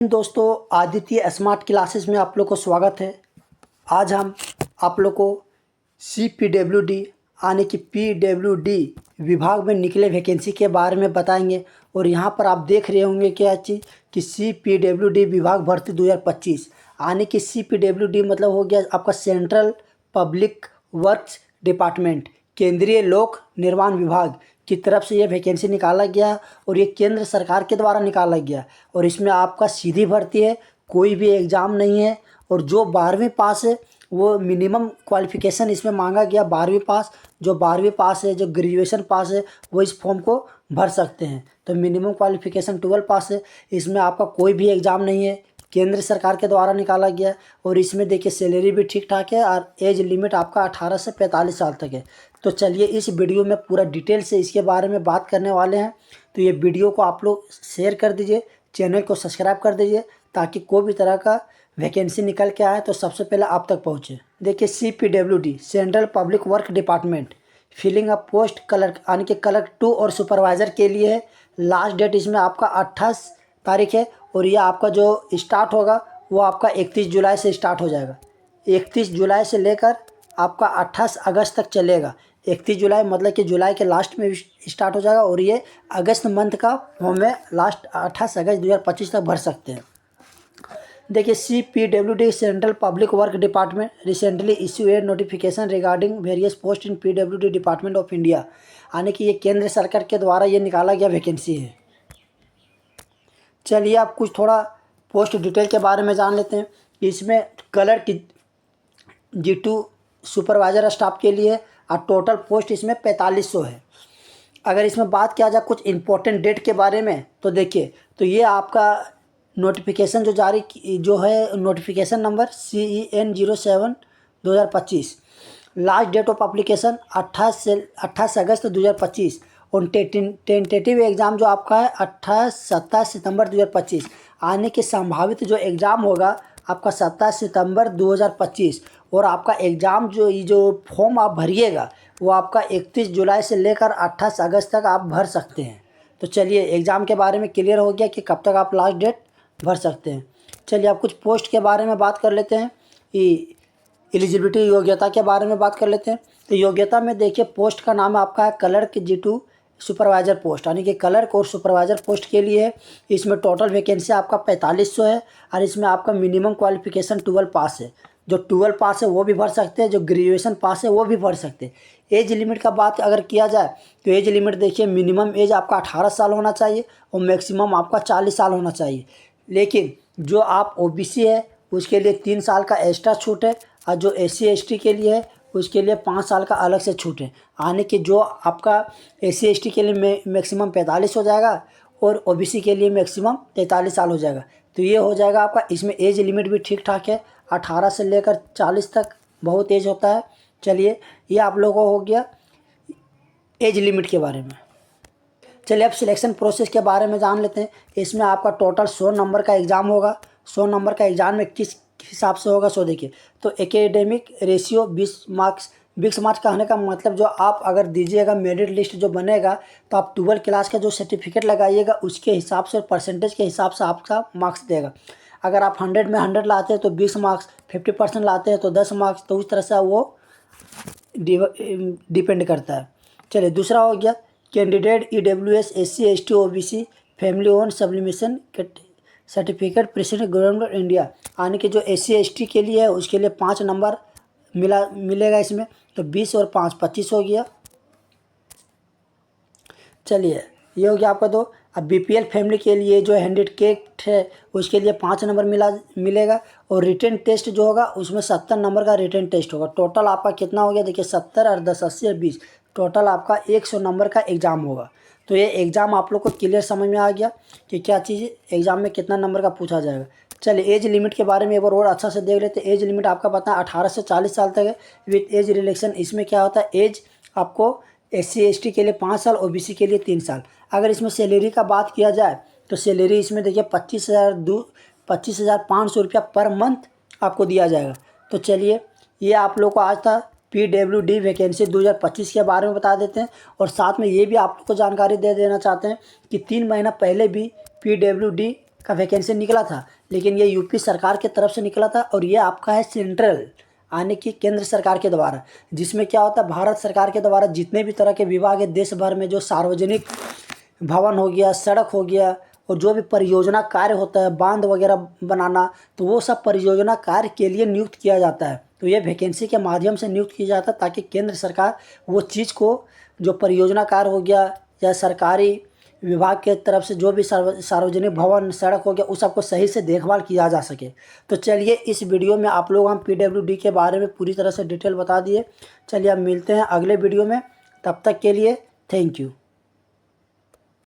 दोस्तों, Aditya smart classes में आप लोग को स्वागत है। आज हम आप लोग को CPWD यानी कि PWD विभाग में निकले वैकेंसी के बारे में बताएंगे। और यहाँ पर आप देख रहे होंगे क्या चीज़ कि CPWD विभाग भर्ती 2025 यानी कि CPWD मतलब हो गया आपका सेंट्रल पब्लिक वर्क्स डिपार्टमेंट, केंद्रीय लोक निर्माण विभाग की तरफ से ये वैकेंसी निकाला गया और ये केंद्र सरकार के द्वारा निकाला गया। और इसमें आपका सीधी भर्ती है, कोई भी एग्ज़ाम नहीं है। और जो 12वीं पास है वो मिनिमम क्वालिफ़िकेशन इसमें मांगा गया 12वीं पास। जो 12वीं पास है, जो ग्रेजुएशन पास है, वो इस फॉर्म को भर सकते हैं। तो मिनिमम क्वालिफ़िकेशन 12 पास है। इसमें आपका कोई भी एग्ज़ाम नहीं है, केंद्र सरकार के द्वारा निकाला गया। और इसमें देखिए सैलरी भी ठीक ठाक है और एज लिमिट आपका 18 से 45 साल तक है। तो चलिए इस वीडियो में पूरा डिटेल से इसके बारे में बात करने वाले हैं। तो ये वीडियो को आप लोग शेयर कर दीजिए, चैनल को सब्सक्राइब कर दीजिए ताकि कोई भी तरह का वैकेंसी निकल के आए तो सबसे पहले आप तक पहुँचे। देखिए CPWD central public work department filling a post clerk यानी कि क्लर्क 2 और सुपरवाइज़र के लिए है। लास्ट डेट इसमें आपका 28 तारीख है और ये आपका जो स्टार्ट होगा वो आपका 31 जुलाई से स्टार्ट हो जाएगा। 31 जुलाई से लेकर आपका 28 अगस्त तक चलेगा। 31 जुलाई मतलब कि जुलाई के लास्ट में स्टार्ट हो जाएगा और ये अगस्त मंथ का फॉर्म में लास्ट 28 अगस्त 2025 तक भर सकते हैं। देखिए CPWD central public work department recently issue A notification regarding various post in PWD department of India यानी कि ये केंद्र सरकार के द्वारा ये निकाला गया वैकेंसी है। चलिए आप कुछ थोड़ा पोस्ट डिटेल के बारे में जान लेते हैं। इसमें कलर की G2 सुपरवाइज़र स्टाफ के लिए और टोटल पोस्ट इसमें 4500 है। अगर इसमें बात किया जाए कुछ इम्पोर्टेंट डेट के बारे में तो देखिए, तो ये आपका नोटिफिकेशन जो जारी जो है notification number CEN 07/2025। Last date of application 28 अगस्त 2025 और टेंटेटिव एग्ज़ाम जो आपका है 27 सितंबर 2025। आने के संभावित जो एग्ज़ाम होगा आपका 27 सितंबर 2025 और आपका एग्ज़ाम जो फॉर्म आप भरिएगा वो आपका 31 जुलाई से लेकर 28 अगस्त तक आप भर सकते हैं। तो चलिए एग्ज़ाम के बारे में क्लियर हो गया कि कब तक आप लास्ट डेट भर सकते हैं। चलिए आप कुछ पोस्ट के बारे में बात कर लेते हैं। एलिजिबिलिटी योग्यता के बारे में बात कर लेते हैं। तो योग्यता में देखिए पोस्ट का नाम आपका है क्लर्क G2 सुपरवाइज़र पोस्ट यानी कि क्लर्क और सुपरवाइज़र पोस्ट के लिए है। इसमें टोटल वैकेंसी आपका 4500 है और इसमें आपका मिनिमम क्वालिफिकेशन 12 पास है। जो 12 पास है वो भी भर सकते हैं, जो ग्रेजुएशन पास है वो भी भर सकते हैं। एज लिमिट का बात अगर किया जाए तो एज लिमिट देखिए मिनिमम एज आपका 18 साल होना चाहिए और मैक्सिमम आपका 40 साल होना चाहिए। लेकिन जो आप OBC है उसके लिए 3 साल का एक्स्ट्रा छूट है और जो SC ST के लिए है उसके लिए 5 साल का अलग से छूट है। यानी कि जो आपका SC ST के लिए मैक्सिमम 45 हो जाएगा और OBC के लिए मैक्सिमम 43 साल हो जाएगा। तो ये हो जाएगा आपका। इसमें एज लिमिट भी ठीक ठाक है, 18 से लेकर 40 तक बहुत एज होता है। चलिए ये आप लोगों को हो गया एज लिमिट के बारे में। चलिए अब सिलेक्शन प्रोसेस के बारे में जान लेते हैं। इसमें आपका टोटल 100 नंबर का एग्ज़ाम होगा। 100 नंबर का एग्ज़ाम में किस हिसाब से होगा सो देखिए, तो एकेडमिक रेशियो 20 मार्क्स। 20 मार्क्स कहने का मतलब जो आप अगर दीजिएगा मेरिट लिस्ट जो बनेगा तो आप 12 क्लास का जो सर्टिफिकेट लगाइएगा उसके हिसाब से परसेंटेज के हिसाब से आपका मार्क्स देगा। अगर आप 100 में 100 लाते हैं तो 20 मार्क्स, 50% लाते हैं तो 10 मार्क्स। तो उस तरह से वो डिपेंड करता है। चलिए दूसरा हो गया candidate EWS SC ST OBC family own sublimation certificate president government India यानी कि जो SC ST के लिए है उसके लिए 5 नंबर मिलेगा इसमें। तो 20 और 5 25 हो गया। चलिए ये हो गया आपका दो। अब BPL फैमिली के लिए जो हैंडिकेप्ड है उसके लिए 5 नंबर मिलेगा और रिटन टेस्ट जो होगा उसमें 70 नंबर का रिटन टेस्ट होगा। टोटल आपका कितना हो गया देखिए 70 और 10 80 और 20 टोटल आपका 100 नंबर का एग्ज़ाम होगा। तो ये एग्ज़ाम आप लोग को क्लियर समझ में आ गया कि क्या चीज़ एग्ज़ाम में कितना नंबर का पूछा जाएगा। चलिए एज लिमिट के बारे में एक बार और अच्छा से देख लेते हैं। एज लिमिट आपका पता है 18 से 40 साल तक है विथ एज रिलेक्शन। इसमें क्या होता है एज आपको SC ST के लिए 5 साल, OBC के लिए 3 साल। अगर इसमें सैलरी का बात किया जाए तो सैलरी इसमें देखिए 25,500 रुपया पर मंथ आपको दिया जाएगा। तो चलिए ये आप लोग को आज था PWD वैकेंसी 2025 के बारे में बता देते हैं और साथ में ये भी आप लोग को जानकारी दे देना चाहते हैं कि 3 महीना पहले भी PWD का वैकेंसी निकला था, लेकिन ये यूपी सरकार की तरफ से निकला था और ये आपका है सेंट्रल आने की केंद्र सरकार के द्वारा, जिसमें क्या होता है भारत सरकार के द्वारा जितने भी तरह के विभाग है देश भर में, जो सार्वजनिक भवन हो गया, सड़क हो गया और जो भी परियोजना कार्य होता है, बांध वगैरह बनाना, तो वो सब परियोजना कार्य के लिए नियुक्त किया जाता है। तो ये वैकेंसी के माध्यम से नियुक्त किया जाता है ताकि केंद्र सरकार वो चीज़ को, जो परियोजना कार्य हो गया या सरकारी विभाग के तरफ से जो भी सार्वजनिक भवन, सड़क हो गया, उस सबको सही से देखभाल किया जा सके। तो चलिए इस वीडियो में आप लोग हम PWD के बारे में पूरी तरह से डिटेल बता दिए। चलिए अब मिलते हैं अगले वीडियो में, तब तक के लिए थैंक यू।